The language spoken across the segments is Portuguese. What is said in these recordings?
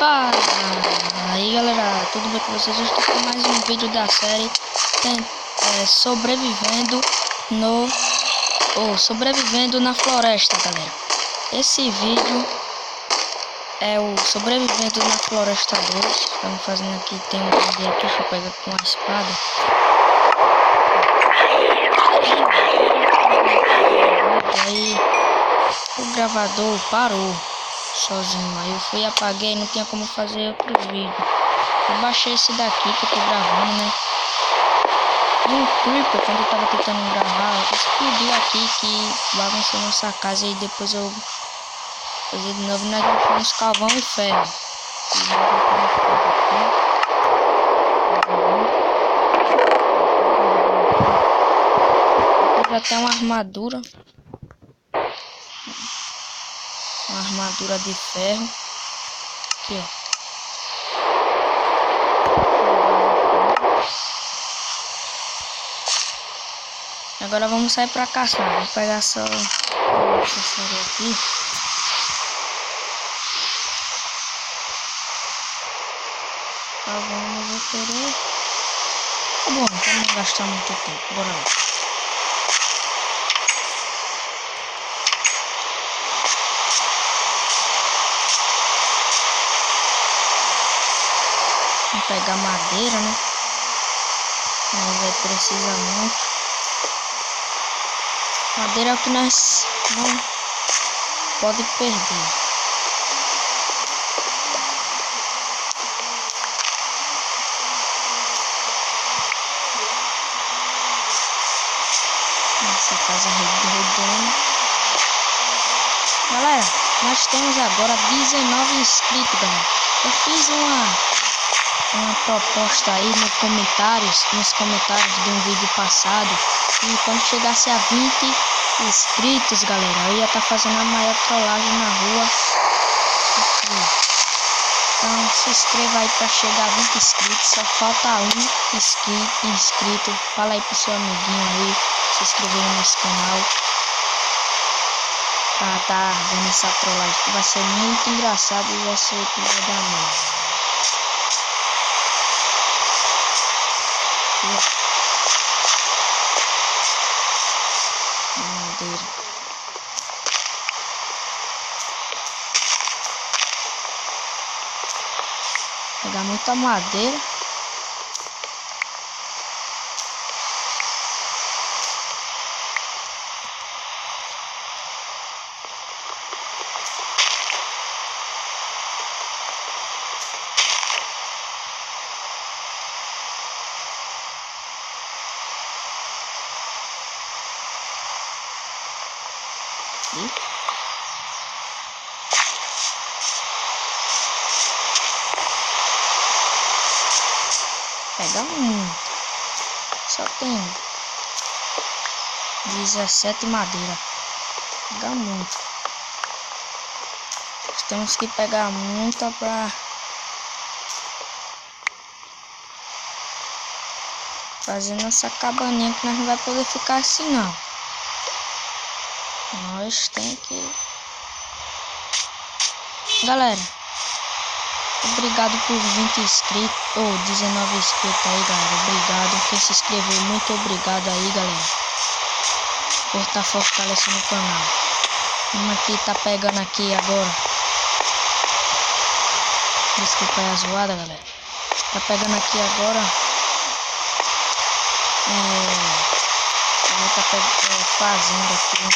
Fala aí galera, tudo bem com vocês? Eu estou com mais um vídeo da série sobrevivendo na floresta, galera. Esse vídeo é o sobrevivendo na floresta 2. Estamos fazendo aqui, tem um vídeo aqui, deixa eu pegar com a espada. Aí o gravador parou sozinho, aí eu fui e apaguei, não tinha como fazer outro vídeo. Eu baixei esse daqui que eu tô gravando, né? E o Creeper, quando eu tava tentando gravar, explodiu aqui, que bagunçou nossa casa, e depois eu fazer de novo, nós achamos carvão e ferro. Já tem uma armadura. Uma armadura de ferro. Aqui, ó. Agora vamos sair pra caçar. Vou pegar só essa aqui. Tá bom, eu vou querer. Tá bom, pra não gastar muito tempo. Bora lá. Vou pegar madeira, né? Mas vai precisar muito. Madeira é o que nós não pode perder. Essa casa redonda. Galera, nós temos agora 19 inscritos, galera. Eu fiz uma proposta aí nos comentários de um vídeo passado, e quando chegasse a 20 inscritos, galera, eu ia estar fazendo a maior trollagem na rua aqui. Então se inscreva aí para chegar a 20 inscritos, só falta um inscrito. Fala aí pro seu amiguinho aí se inscrever no nosso canal pra tá vendo essa trollagem, que vai ser muito engraçado e vai ser episódio da merda. Madeira. Pegar muita madeira. Pega muito. Só tem 17 madeira. Pega muito. Temos que pegar muita pra fazer nossa cabaninha, que nós não vai poder ficar assim não. Nós tem que... Galera, obrigado por 20 inscritos, ou 19 inscritos aí, galera. Obrigado. Quem se inscreveu, muito obrigado aí, galera, por estar fortalecendo o canal. Vamos aqui, tá pegando aqui agora. Desculpa aí a zoada, galera. Tá pegando aqui agora. Eu vou tá fazendo aqui, né?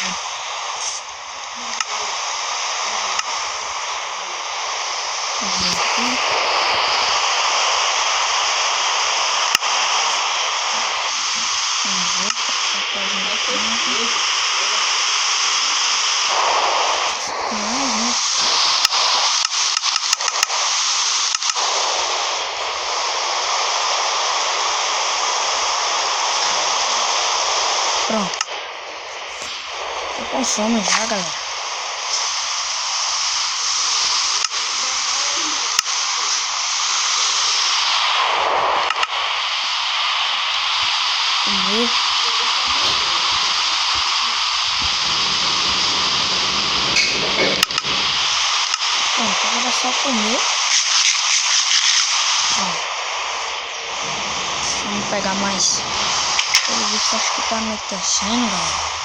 Pronto. Tô com fome já, galera. Comer. Pronto, agora é só comer. pegar mais. Pelo visto, acho que tá anoitecendo, galera.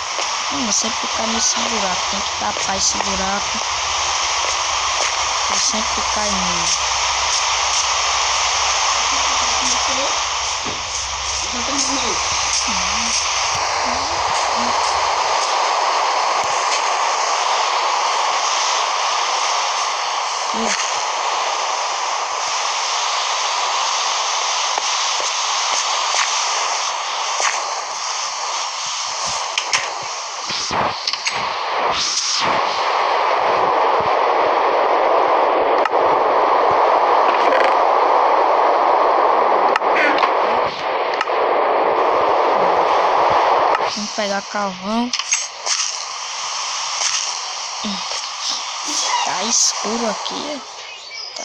Não, você ficar nesse buraco. Tem que tapar esse buraco. E sempre cai nele. Já terminei. Vamos pegar carvão. Tá escuro aqui. Tá.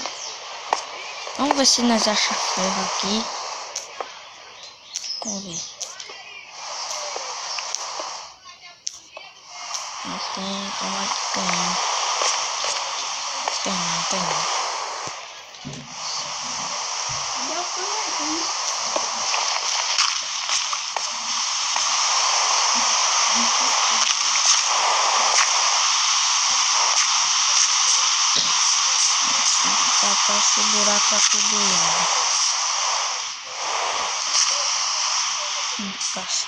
Vamos ver se nós achamos ferro aqui. Vamos ver. Não tem, tomara que tem. Tem não. Tapar esse buraco aqui do lado. Passa.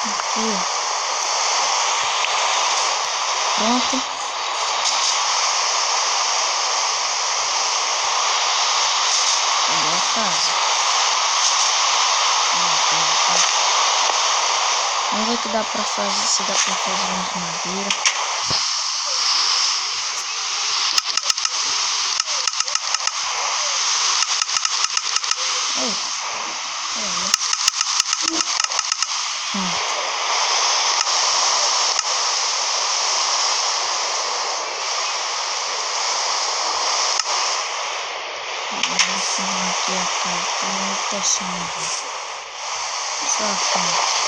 Aqui, ó. Pronto. Cadê a casa? Vamos ver o que dá pra fazer, se dá pra fazer uma armadilha. Aqui a casa tá anoitecendo. Só a frente.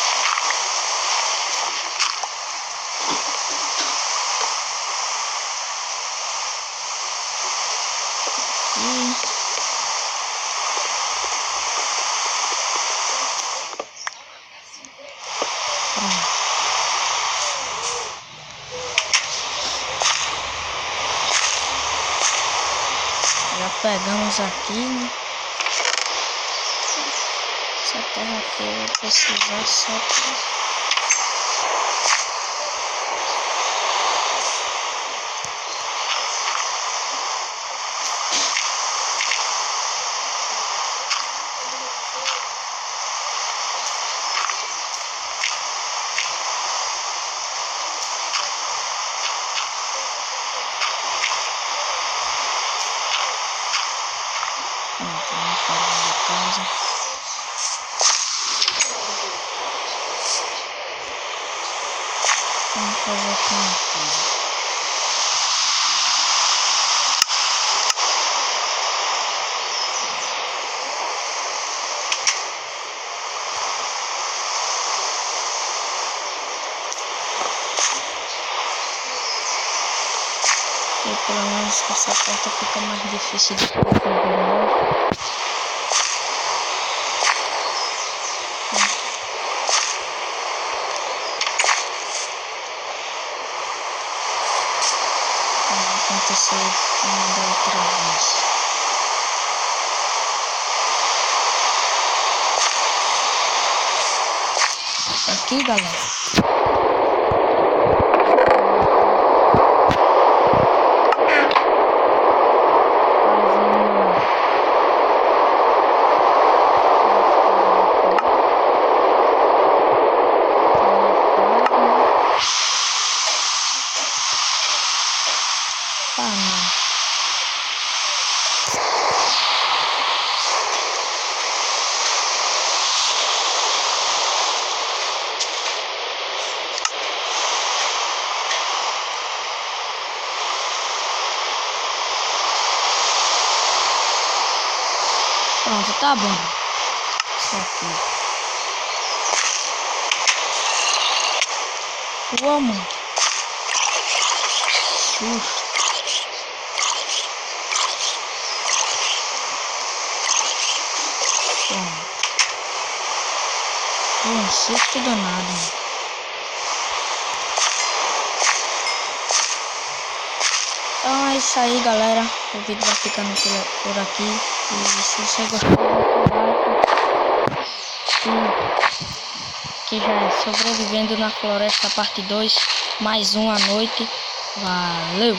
Já pegamos aqui, né? Essa terra aqui eu vou precisar só pra... Vamos fazer de casa. Vamos fazer aqui uma coisa. E pelo menos essa porta fica mais difícil de configurar. Aconteceu uma da outra vez. Aqui, galera. Pronto, tá bom. Isso aqui. Uou, mano. Susto. Um susto danado, mano. Então é isso aí, galera. O vídeo vai ficando por aqui. E se você gostou, deixa o like. E que já é Sobrevivendo na Floresta parte 2. Mais uma noite. Valeu!